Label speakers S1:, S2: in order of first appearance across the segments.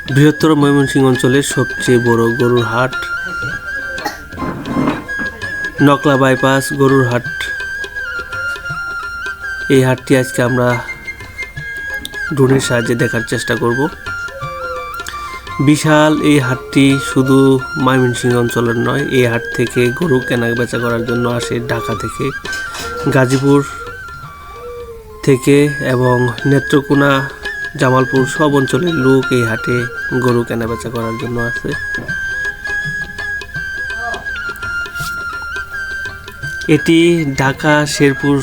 S1: বৃহত্তর ময়মনসিংহ অঞ্চলের সবচেয়ে বড় গরুর হাট নকলা বাইপাস গরুর হাট। এই হাটটি আজকে আমরা ড্রোনের সাহায্যে দেখার চেষ্টা করব। বিশাল এই হাটটি শুধু ময়মনসিংহ অঞ্চলের নয়, এই হাট থেকে গরু কেনা বেচা করার জন্য আসে ঢাকা থেকে, গাজীপুর থেকে এবং নেত্রকোনা, জামালপুর সব অঞ্চলের লোক এই হাটে গরু কেনা বেচা করার জন্য আসে। এটি ঢাকা শেরপুর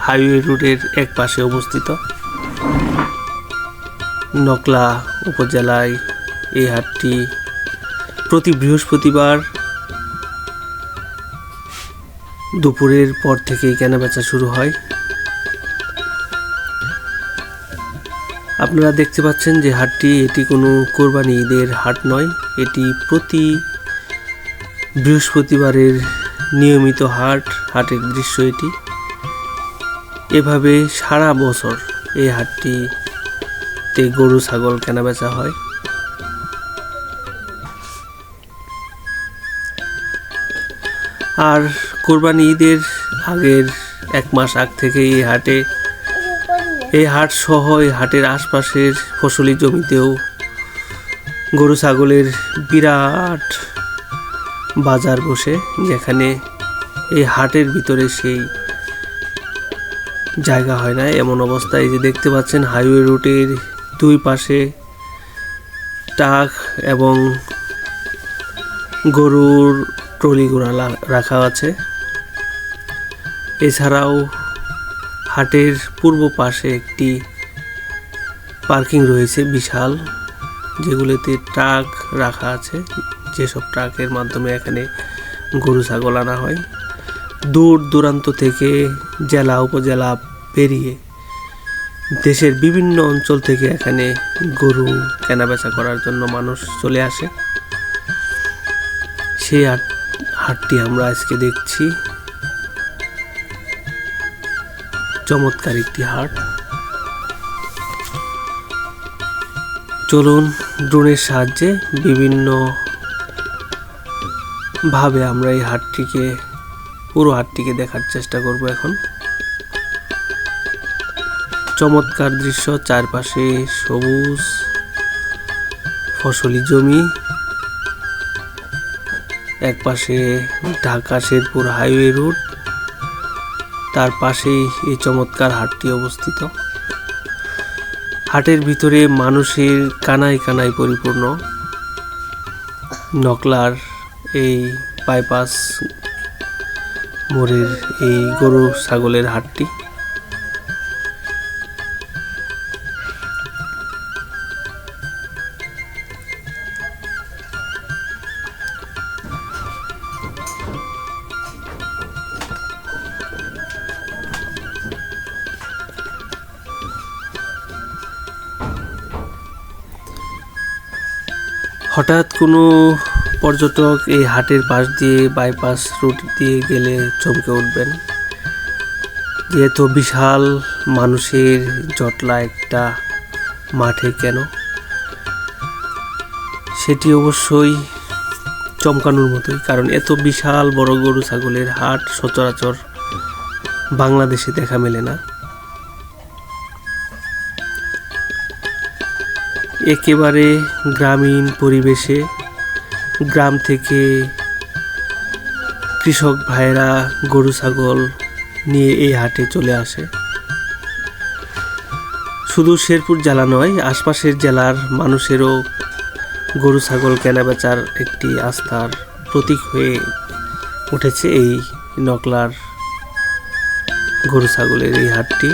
S1: হাইওয়ে রোডের এক পাশে অবস্থিত। নকলা উপজেলায় এই হাটটি প্রতি বৃহস্পতিবার দুপুরের পর থেকেই কেনাবেচা শুরু হয়। আপনারা দেখতে পাচ্ছেন যে হাটটি, এটি কোনো কোরবানি ঈদের হাট নয়, এটি প্রতি বৃহস্পতিবারের নিয়মিত হাটের দৃশ্য এটি। এভাবে সারা বছর এই হাটটিতে গরু ছাগল কেনাবেচা হয়। আর কোরবানি ঈদের আগের 1 মাস আগ থেকে এই হাট সহ এই হাটের আশপাশের ফসলি জমিতেও গরু ছাগলের বিরাট বাজার বসে, যেখানে এই হাটের ভিতরে সেই জায়গা হয় না এমন অবস্থায়। যে দেখতে পাচ্ছেন হাইওয়ে রুটের 2 পাশে ট্রাক এবং গরুর ট্রলিগুলো রাখা আছে। এছাড়াও হাটের পূর্ব পাশে একটি পার্কিং রয়েছে বিশাল, যেগুলোতে ট্রাক রাখা আছে, যেসব ট্রাকের মাধ্যমে এখানে গরু ছাগল আনা হয়। দূর দূরান্ত থেকে, জেলা উপজেলা পেরিয়ে দেশের বিভিন্ন অঞ্চল থেকে এখানে গরু কেনাবেচা করার জন্য মানুষ চলে আসে। সেই হাটটি আমরা আজকে দেখছি। চমৎকার একটি হাট। চলুন ড্রোনের সাহায্যে বিভিন্ন ভাবে আমরা এই পুরো হাটটিকে দেখার চেষ্টা করব। এখন চমৎকার দৃশ্য, চারপাশে সবুজ ফসলি জমি, এক পাশে ঢাকা শেরপুর হাইওয়ে রোড, তার পাশেই এই চমৎকার হাটটি অবস্থিত। হাটের ভিতরে মানুষের কানায় কানায় পরিপূর্ণ। নকলার এই বাইপাস মোড়ের এই গরু ছাগলের হাটটি। হঠাৎ কোনো পর্যটক এই হাটের পাশ দিয়ে বাইপাস রুট দিয়ে গেলে চমকে উঠবেন, যেহেতু বিশাল মানুষের জটলা একটা মাঠে কেন, সেটি অবশ্যই চমকানোর মতোই। কারণ এত বিশাল বড় গরু ছাগলের হাট সচরাচর বাংলাদেশে দেখা মেলে না। একেবারে গ্রামীণ পরিবেশে, গ্রাম থেকে কৃষক ভাইরা গরু ছাগল নিয়ে এই হাটে চলে আসে। শুধু শেরপুর জেলা নয়, আশপাশের জেলার মানুষেরও গরু ছাগল কেনাবেচার একটি আস্থার প্রতীক হয়ে উঠেছে এই নকলার গরু ছাগলের এই হাটটি।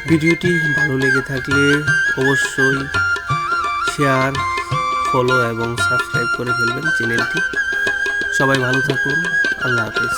S1: ভিডিওটি ভালো লেগে থাকলে অবশ্যই শেয়ার, ফলো এবং সাবস্ক্রাইব করে ফেলবেন চ্যানেলটি। সবাই ভালো থাকুন। আল্লাহ হাফেজ।